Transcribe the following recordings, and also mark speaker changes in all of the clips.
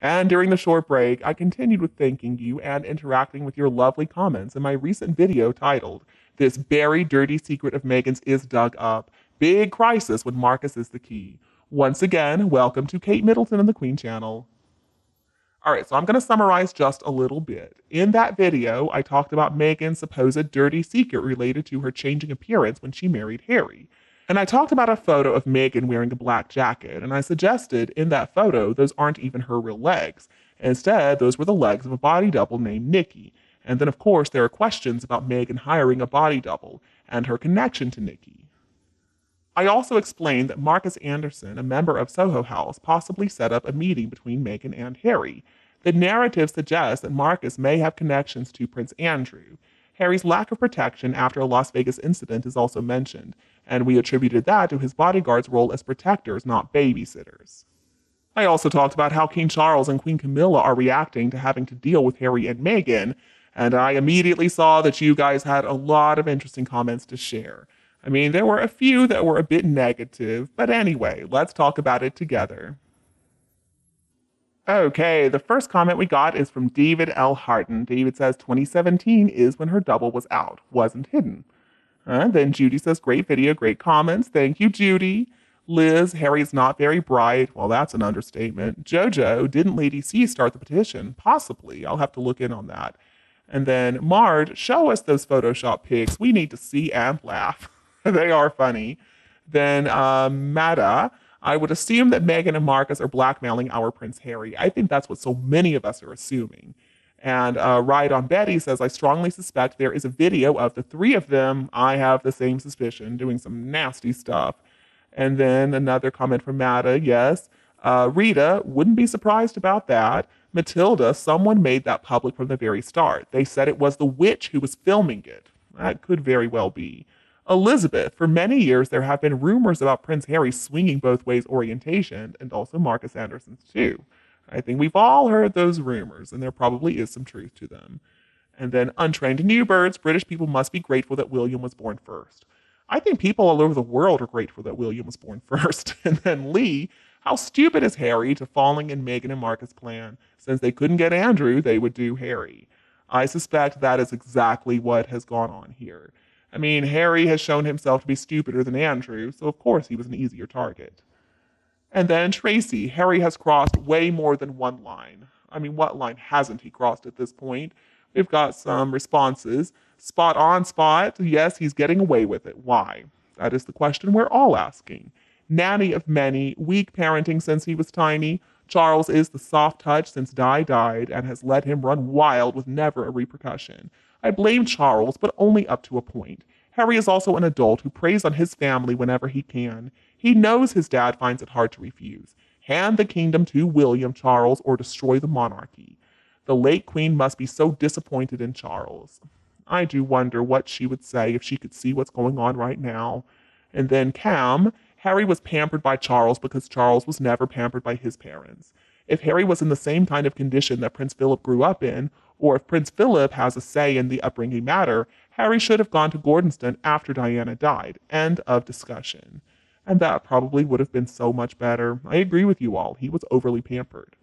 Speaker 1: And during the short break, I continued with thanking you and interacting with your lovely comments in my recent video titled, This Buried Dirty Secret of Meghan's is Dug Up. Big crisis when Marcus is the key. Once again, welcome to Kate Middleton and the Queen Channel. All right, so I'm going to summarize just a little bit. In that video, I talked about Meghan's supposed dirty secret related to her changing appearance when she married Harry. And I talked about a photo of Meghan wearing a black jacket, and I suggested in that photo those aren't even her real legs. Instead, those were the legs of a body double named Nikki. And then, of course, there are questions about Meghan hiring a body double and her connection to Nikki. I also explained that Marcus Anderson, a member of Soho House, possibly set up a meeting between Meghan and Harry. The narrative suggests that Marcus may have connections to Prince Andrew. Harry's lack of protection after a Las Vegas incident is also mentioned, and we attributed that to his bodyguard's role as protectors, not babysitters. I also talked about how King Charles and Queen Camilla are reacting to having to deal with Harry and Meghan, and I immediately saw that you guys had a lot of interesting comments to share. I mean, there were a few that were a bit negative, but anyway, let's talk about it together. Okay, the first comment we got is from David L. Harden. David says 2017 is when her double was out, wasn't hidden. Then Judy says, great video, great comments. Thank you, Judy. Liz, Harry's not very bright. Well, that's an understatement. Jojo, didn't Lady C start the petition? Possibly. I'll have to look in on that. And then Mard, show us those Photoshop pics. We need to see and laugh. They are funny. Then Mada, I would assume that Meghan and Marcus are blackmailing our Prince Harry. I think that's what so many of us are assuming. And Ride on Betty says, I strongly suspect there is a video of the three of them. I have the same suspicion, doing some nasty stuff. And then another comment from Mada, yes. Rita, wouldn't be surprised about that. Matilda, someone made that public from the very start. They said it was the witch who was filming it. That could very well be. Elizabeth, for many years there have been rumors about Prince Harry swinging both ways orientation, and also Marcus Anderson's too. I think we've all heard those rumors, and there probably is some truth to them. And then untrained new birds, British people must be grateful that William was born first. I think people all over the world are grateful that William was born first. And then Lee, how stupid is Harry to falling in Meghan and Marcus' plan? Since they couldn't get Andrew, they would do Harry. I suspect that is exactly what has gone on here. I mean, Harry has shown himself to be stupider than Andrew, so of course he was an easier target. And then Tracy, Harry has crossed way more than one line. I mean, what line hasn't he crossed at this point? We've got some responses. Spot on spot, yes, he's getting away with it. Why? That is the question we're all asking. Nanny of many, weak parenting since he was tiny. Charles is the soft touch since Di died and has let him run wild with never a repercussion. I blame Charles, but only up to a point. Harry is also an adult who preys on his family whenever he can. He knows his dad finds it hard to refuse. Hand the kingdom to William, Charles, or destroy the monarchy. The late queen must be so disappointed in Charles. I do wonder what she would say if she could see what's going on right now. And then Cam, Harry was pampered by Charles because Charles was never pampered by his parents. If Harry was in the same kind of condition that Prince Philip grew up in, or if Prince Philip has a say in the upbringing matter, Harry should have gone to Gordonston after Diana died. End of discussion. And that probably would have been so much better. I agree with you all. He was overly pampered.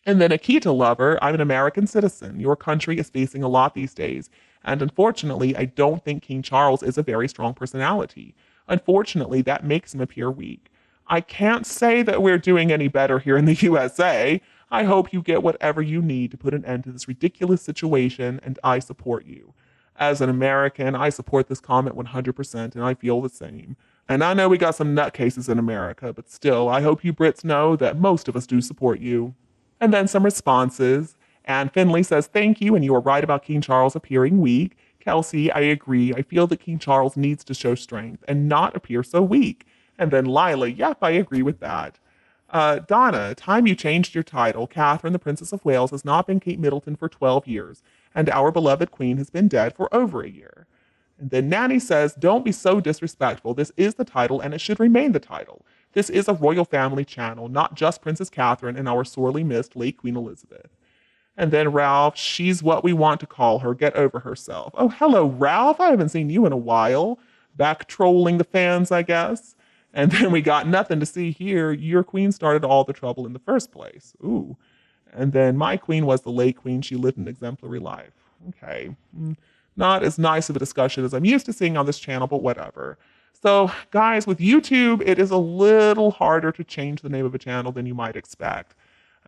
Speaker 1: And then Akita lover, I'm an American citizen. Your country is facing a lot these days. And unfortunately, I don't think King Charles is a very strong personality. Unfortunately, that makes him appear weak. I can't say that we're doing any better here in the USA. I hope you get whatever you need to put an end to this ridiculous situation, and I support you. As an American, I support this comment 100%, and I feel the same. And I know we got some nutcases in America, but still, I hope you Brits know that most of us do support you. And then some responses. Anne Finley says, thank you, and you are right about King Charles appearing weak. Kelsey, I agree. I feel that King Charles needs to show strength and not appear so weak. And then Lila, yep, I agree with that. Donna, time you changed your title, Catherine, the Princess of Wales, has not been Kate Middleton for 12 years, and our beloved queen has been dead for over a year. And then Nanny says, don't be so disrespectful. This is the title, and it should remain the title. This is a royal family channel, not just Princess Catherine and our sorely missed late Queen Elizabeth. And then Ralph, she's what we want to call her. Get over herself. Oh, hello, Ralph. I haven't seen you in a while. Back trolling the fans, I guess. And then we got nothing to see here. Your queen started all the trouble in the first place. Ooh. And then my queen was the late queen. She lived an exemplary life. Okay. Not as nice of a discussion as I'm used to seeing on this channel, but whatever. So, guys, with YouTube, it is a little harder to change the name of a channel than you might expect.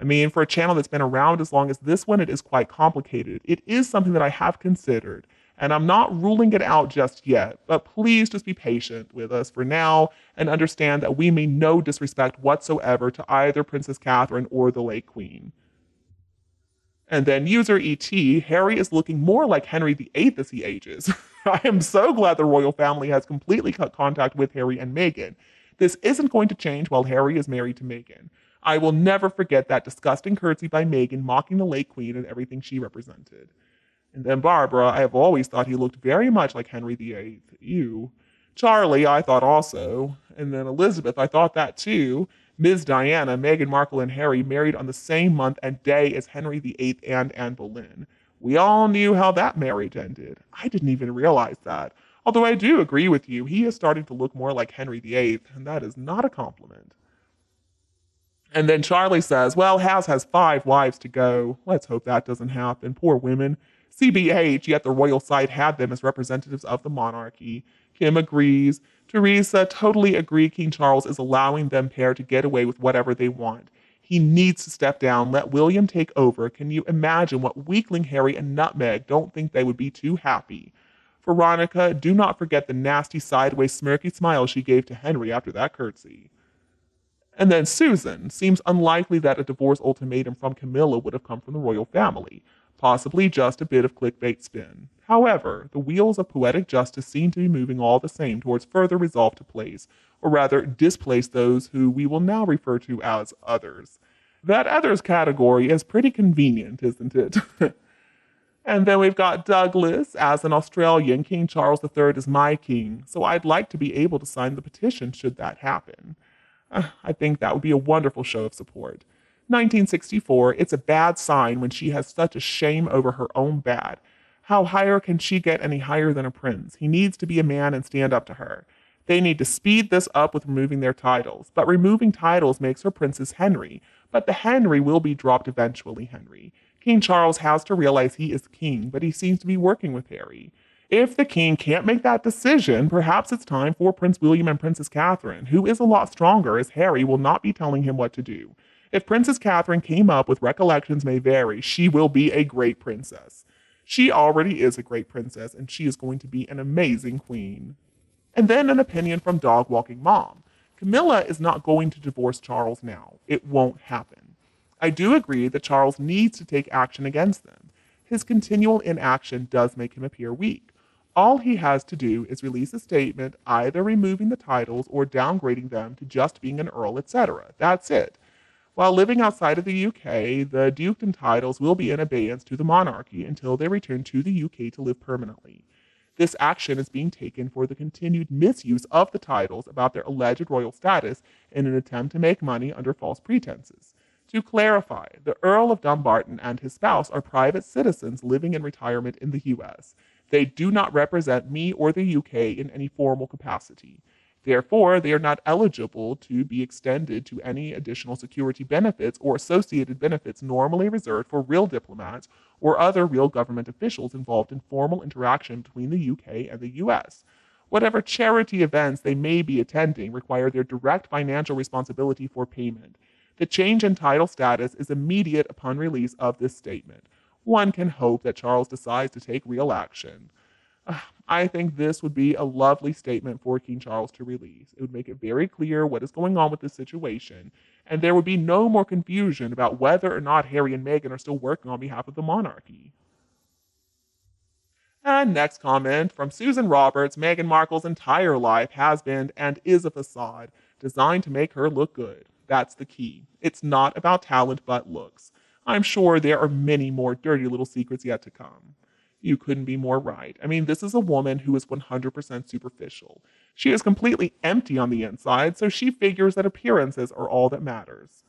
Speaker 1: I mean, for a channel that's been around as long as this one, it is quite complicated. It is something that I have considered, and I'm not ruling it out just yet, but please just be patient with us for now and understand that we mean no disrespect whatsoever to either Princess Catherine or the late Queen. And then user ET, Harry is looking more like Henry VIII as he ages. I am so glad the royal family has completely cut contact with Harry and Meghan. This isn't going to change while Harry is married to Meghan. I will never forget that disgusting curtsy by Meghan mocking the late queen and everything she represented. And then Barbara, I have always thought he looked very much like Henry VIII. Ew. Charlie, I thought also. And then Elizabeth, I thought that too. Ms. Diana, Meghan Markle, and Harry married on the same month and day as Henry VIII and Anne Boleyn. We all knew how that marriage ended. I didn't even realize that. Although I do agree with you, he is starting to look more like Henry VIII, and that is not a compliment. And then Charlie says, well, has 5 wives to go. Let's hope that doesn't happen. Poor women. CBH, yet the royal side had them as representatives of the monarchy. Kim agrees. Teresa totally agree King Charles is allowing them pair to get away with whatever they want. He needs to step down, let William take over. Can you imagine what weakling Harry and Nutmeg don't think they would be too happy? Veronica, do not forget the nasty sideways smirky smile she gave to Henry after that curtsy. And then Susan, seems unlikely that a divorce ultimatum from Camilla would have come from the royal family, possibly just a bit of clickbait spin. However, the wheels of poetic justice seem to be moving all the same towards further resolve to place, or rather displace those who we will now refer to as others. That others category is pretty convenient, isn't it? And then we've got Douglas. As an Australian, King Charles III is my king, so I'd like to be able to sign the petition should that happen. I think that would be a wonderful show of support. 1964, it's a bad sign when she has such a shame over her own bad. How higher can she get any higher than a prince? He needs to be a man and stand up to her. They need to speed this up with removing their titles. But removing titles makes her Princess Henry. But the Henry will be dropped eventually, Henry. King Charles has to realize he is king, but he seems to be working with Harry. If the king can't make that decision, perhaps it's time for Prince William and Princess Catherine, who is a lot stronger as Harry will not be telling him what to do. If Princess Catherine came up with recollections may vary, she will be a great princess. She already is a great princess, and she is going to be an amazing queen. And then an opinion from Dog Walking Mom. Camilla is not going to divorce Charles now. It won't happen. I do agree that Charles needs to take action against them. His continual inaction does make him appear weak. All he has to do is release a statement either removing the titles or downgrading them to just being an earl, etc. That's it. While living outside of the UK, the dukedom titles will be in abeyance to the monarchy until they return to the UK to live permanently. This action is being taken for the continued misuse of the titles about their alleged royal status in an attempt to make money under false pretenses. To clarify, the Earl of Dumbarton and his spouse are private citizens living in retirement in the US. They do not represent me or the UK in any formal capacity. Therefore, they are not eligible to be extended to any additional security benefits or associated benefits normally reserved for real diplomats or other real government officials involved in formal interaction between the UK and the US. Whatever charity events they may be attending require their direct financial responsibility for payment. The change in title status is immediate upon release of this statement. One can hope that Charles decides to take real action. I think this would be a lovely statement for King Charles to release. It would make it very clear what is going on with this situation, and there would be no more confusion about whether or not Harry and Meghan are still working on behalf of the monarchy. And next comment from Susan Roberts. Meghan Markle's entire life has been and is a facade designed to make her look good. That's the key. It's not about talent but looks. I'm sure there are many more dirty little secrets yet to come. You couldn't be more right. I mean, this is a woman who is 100% superficial. She is completely empty on the inside, so she figures that appearances are all that matters.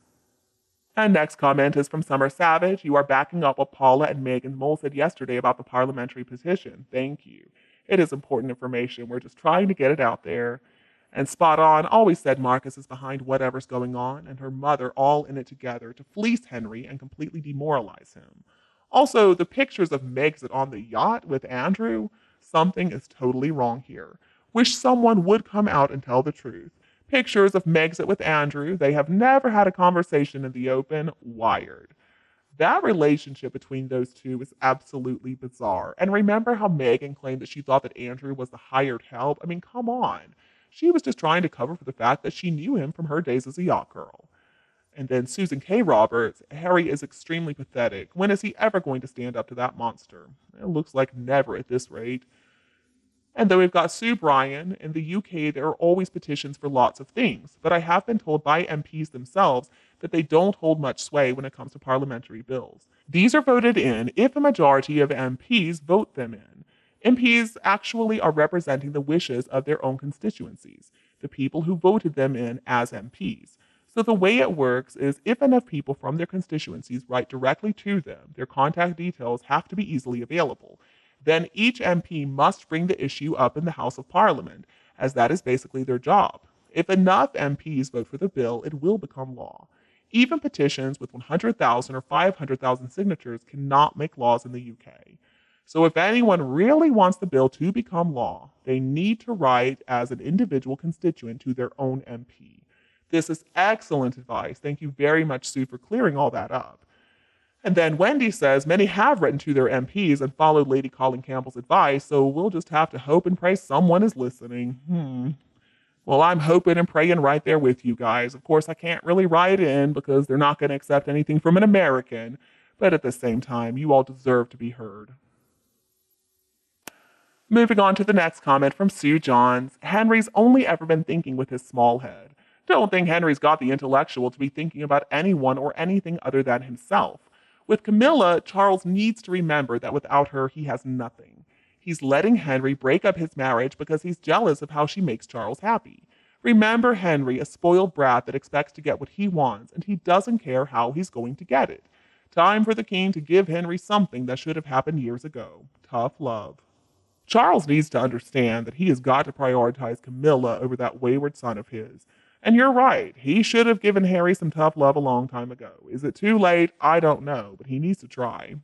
Speaker 1: And next comment is from Summer Savage. You are backing up what Paula and Meghan Mole said yesterday about the parliamentary petition. Thank you. It is important information. We're just trying to get it out there. And Spot On always said Marcus is behind whatever's going on, and her mother all in it together to fleece Henry and completely demoralize him. Also, the pictures of Megxit on the yacht with Andrew, something is totally wrong here. Wish someone would come out and tell the truth. Pictures of Megxit with Andrew, they have never had a conversation in the open, wired. That relationship between those two is absolutely bizarre. And remember how Meghan claimed that she thought that Andrew was the hired help? I mean, come on. She was just trying to cover for the fact that she knew him from her days as a yacht girl. And then Susan K. Roberts, Harry is extremely pathetic. When is he ever going to stand up to that monster? It looks like never at this rate. And then we've got Sue Bryan. In the UK, there are always petitions for lots of things, but I have been told by MPs themselves that they don't hold much sway when it comes to parliamentary bills. These are voted in if a majority of MPs vote them in. MPs actually are representing the wishes of their own constituencies, the people who voted them in as MPs. So the way it works is if enough people from their constituencies write directly to them, their contact details have to be easily available. Then each MP must bring the issue up in the House of Parliament, as that is basically their job. If enough MPs vote for the bill, it will become law. Even petitions with 100,000 or 500,000 signatures cannot make laws in the UK. So if anyone really wants the bill to become law, they need to write as an individual constituent to their own MP. This is excellent advice. Thank you very much, Sue, for clearing all that up. And then Wendy says many have written to their MPs and followed Lady Colin Campbell's advice, so we'll just have to hope and pray someone is listening. Well, I'm hoping and praying right there with you guys. Of course, I can't really write in because they're not going to accept anything from an American, but at the same time, you all deserve to be heard. Moving on to the next comment from Sue Johns. Henry's only ever been thinking with his small head. Don't think Henry's got the intellectual to be thinking about anyone or anything other than himself. With Camilla, Charles needs to remember that without her, he has nothing. He's letting Henry break up his marriage because he's jealous of how she makes Charles happy. Remember Henry, a spoiled brat that expects to get what he wants, and he doesn't care how he's going to get it. Time for the king to give Henry something that should have happened years ago. Tough love. Charles needs to understand that he has got to prioritize Camilla over that wayward son of his. And you're right, he should have given Harry some tough love a long time ago. Is it too late? I don't know, but he needs to try.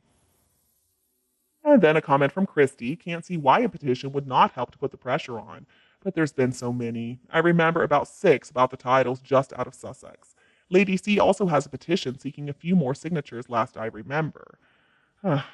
Speaker 1: And then a comment from Christy. Can't see why a petition would not help to put the pressure on, but there's been so many. I remember about 6 about the titles just out of Sussex. Lady C also has a petition seeking a few more signatures last I remember.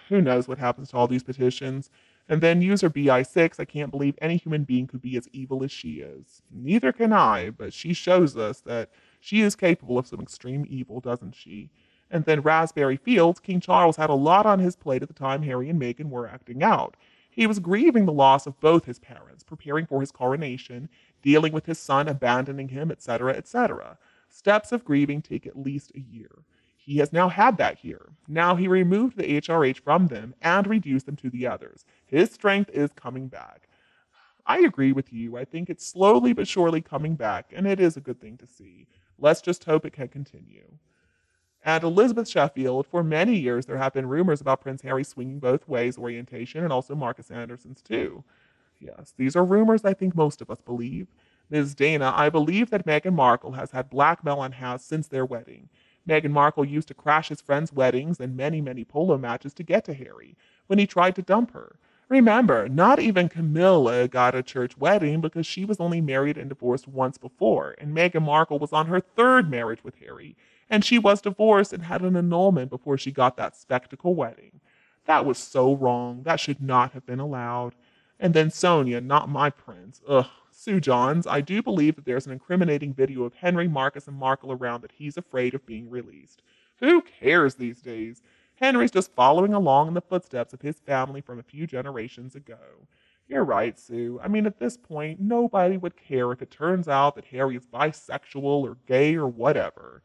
Speaker 1: Who knows what happens to all these petitions? And then user BI6, I can't believe any human being could be as evil as she is. Neither can I, but she shows us that she is capable of some extreme evil, doesn't she? And then Raspberry Fields, King Charles had a lot on his plate at the time Harry and Meghan were acting out. He was grieving the loss of both his parents, preparing for his coronation, dealing with his son abandoning him, etc., etc. Steps of grieving take at least a year. He has now had that year. Now he removed the HRH from them and reduced them to the others. His strength is coming back. I agree with you. I think it's slowly but surely coming back, and it is a good thing to see. Let's just hope it can continue. And Elizabeth Sheffield, for many years there have been rumors about Prince Harry swinging both ways orientation and also Marcus Anderson's too. Yes, these are rumors I think most of us believe. Ms. Dana, I believe that Meghan Markle has had blackmail on House since their wedding. Meghan Markle used to crash his friends' weddings and many, many polo matches to get to Harry when he tried to dump her. Remember, not even Camilla got a church wedding because she was only married and divorced once before, and Meghan Markle was on her 3rd marriage with Harry, and she was divorced and had an annulment before she got that spectacle wedding. That was so wrong. That should not have been allowed. And then Sonia, not my prince. Ugh. Sue Johns, I do believe that there's an incriminating video of Henry, Marcus, and Markle around that he's afraid of being released. Who cares these days? Henry's just following along in the footsteps of his family from a few generations ago. You're right, Sue. I mean, at this point, nobody would care if it turns out that Harry is bisexual or gay or whatever.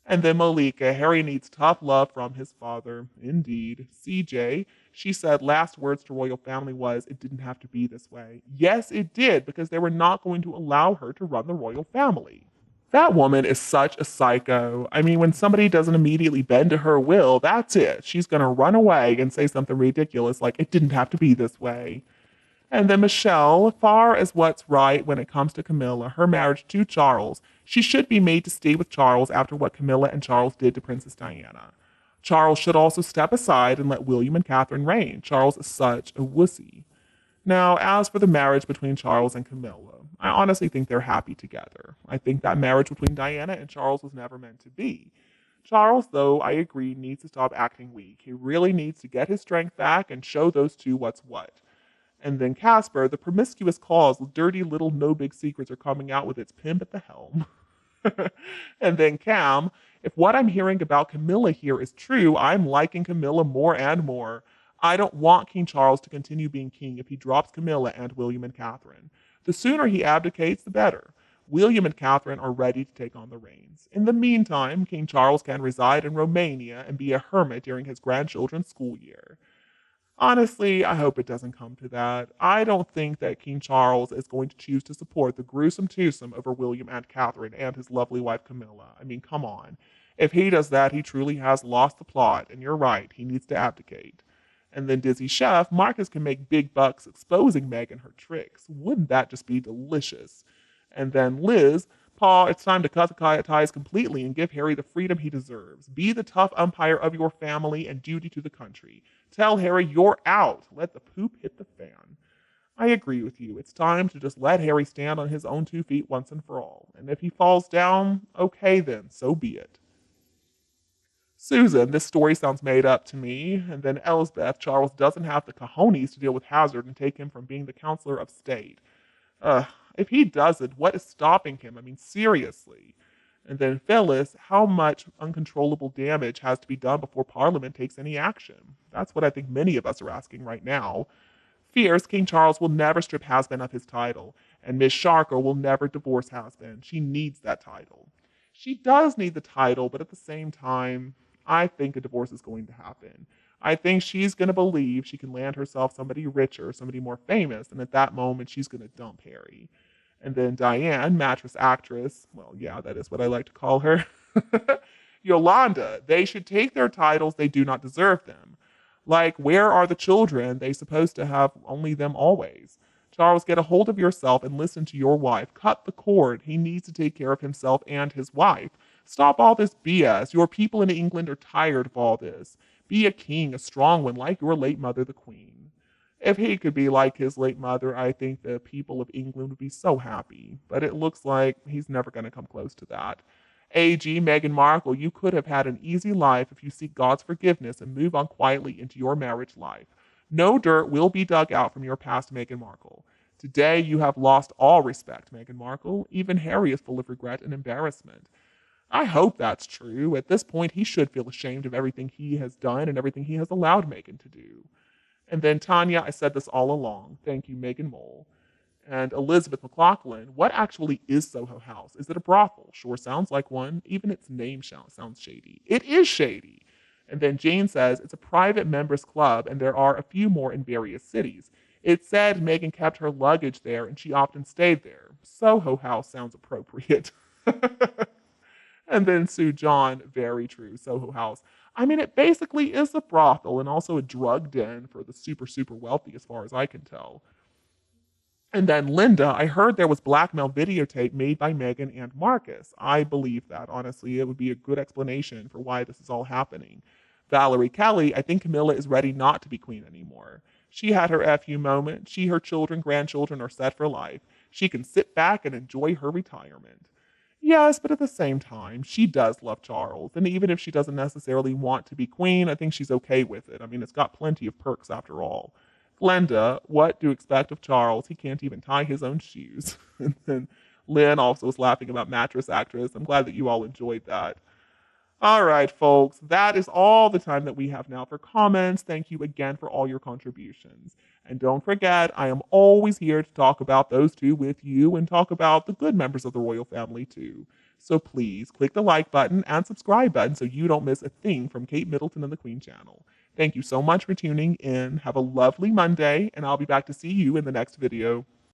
Speaker 1: And then Malika, Harry needs tough love from his father. Indeed. CJ, she said last words to royal family was, it didn't have to be this way. Yes, it did, because they were not going to allow her to run the royal family. That woman is such a psycho. I mean, when somebody doesn't immediately bend to her will, that's it. She's going to run away and say something ridiculous like, it didn't have to be this way. And then Michelle, far as what's right when it comes to Camilla, her marriage to Charles, she should be made to stay with Charles after what Camilla and Charles did to Princess Diana. Charles should also step aside and let William and Catherine reign. Charles is such a wussy. Now, as for the marriage between Charles and Camilla, I honestly think they're happy together. I think that marriage between Diana and Charles was never meant to be. Charles, though, I agree, needs to stop acting weak. He really needs to get his strength back and show those two what's what. And then Casper, the promiscuous cause, dirty little no big secrets are coming out with its pimp at the helm. And then Cam, if what I'm hearing about Camilla here is true, I'm liking Camilla more and more. I don't want King Charles to continue being king if he drops Camilla and William and Catherine. The sooner he abdicates, the better. William and Catherine are ready to take on the reins. In the meantime, King Charles can reside in Romania and be a hermit during his grandchildren's school year. Honestly, I hope it doesn't come to that. I don't think that King Charles is going to choose to support the gruesome twosome over William and Catherine and his lovely wife Camilla. I mean, come on. If he does that, he truly has lost the plot, and you're right, he needs to abdicate. And then Dizzy Chef, Marcus can make big bucks exposing Meg and her tricks. Wouldn't that just be delicious? And then Liz, Paul, it's time to cut the ties completely and give Harry the freedom he deserves. Be the tough umpire of your family and duty to the country. Tell Harry you're out. Let the poop hit the fan. I agree with you. It's time to just let Harry stand on his own 2 feet once and for all. And if he falls down, okay then, so be it. Susan, this story sounds made up to me. And then Elsbeth, Charles doesn't have the cojones to deal with Hazard and take him from being the counselor of state. If he does it, what is stopping him? I mean, seriously. And then Phyllis, how much uncontrollable damage has to be done before Parliament takes any action? That's what I think many of us are asking right now. Fierce, King Charles will never strip Hasbin of his title, and Miss Sharko will never divorce Hasbin. She needs that title. She does need the title, but at the same time, I think a divorce is going to happen. I think she's going to believe she can land herself somebody richer, somebody more famous, and at that moment, she's going to dump Harry. And then Diane, mattress actress, well, yeah, that is what I like to call her. Yolanda, they should take their titles, they do not deserve them. Like, where are the children? They supposed to have only them always. Charles, get a hold of yourself and listen to your wife. Cut the cord. He needs to take care of himself and his wife. Stop all this BS. Your people in England are tired of all this. Be a king, a strong one, like your late mother, the queen. If he could be like his late mother, I think the people of England would be so happy. But it looks like he's never going to come close to that. AG, Meghan Markle, you could have had an easy life if you seek God's forgiveness and move on quietly into your marriage life. No dirt will be dug out from your past, Meghan Markle. Today, you have lost all respect, Meghan Markle. Even Harry is full of regret and embarrassment. I hope that's true. At this point, he should feel ashamed of everything he has done and everything he has allowed Meghan to do. And then Tanya, I said this all along. Thank you, Megan Mole. And Elizabeth McLaughlin, what actually is Soho House? Is it a brothel? Sure sounds like one. Even its name sounds shady. It is shady. And then Jane says it's a private members club and there are a few more in various cities. It said Megan kept her luggage there and she often stayed there. Soho House sounds appropriate. And then Sue John, very true, Soho House. I mean, it basically is a brothel and also a drug den for the super, super wealthy, as far as I can tell. And then Linda, I heard there was blackmail videotape made by Meghan and Marcus. I believe that, honestly. It would be a good explanation for why this is all happening. Valerie Kelly, I think Camilla is ready not to be queen anymore. She had her FU moment. She, her children, grandchildren are set for life. She can sit back and enjoy her retirement. Yes, but at the same time, she does love Charles. And even if she doesn't necessarily want to be queen, I think she's okay with it. I mean, it's got plenty of perks after all. Glenda, what do you expect of Charles? He can't even tie his own shoes. And then Lynn also was laughing about mattress actress. I'm glad that you all enjoyed that. All right, folks, that is all the time that we have now for comments. Thank you again for all your contributions. And don't forget, I am always here to talk about those two with you and talk about the good members of the royal family too. So please click the like button and subscribe button so you don't miss a thing from Kate Middleton and the Queen channel. Thank you so much for tuning in. Have a lovely Monday, and I'll be back to see you in the next video.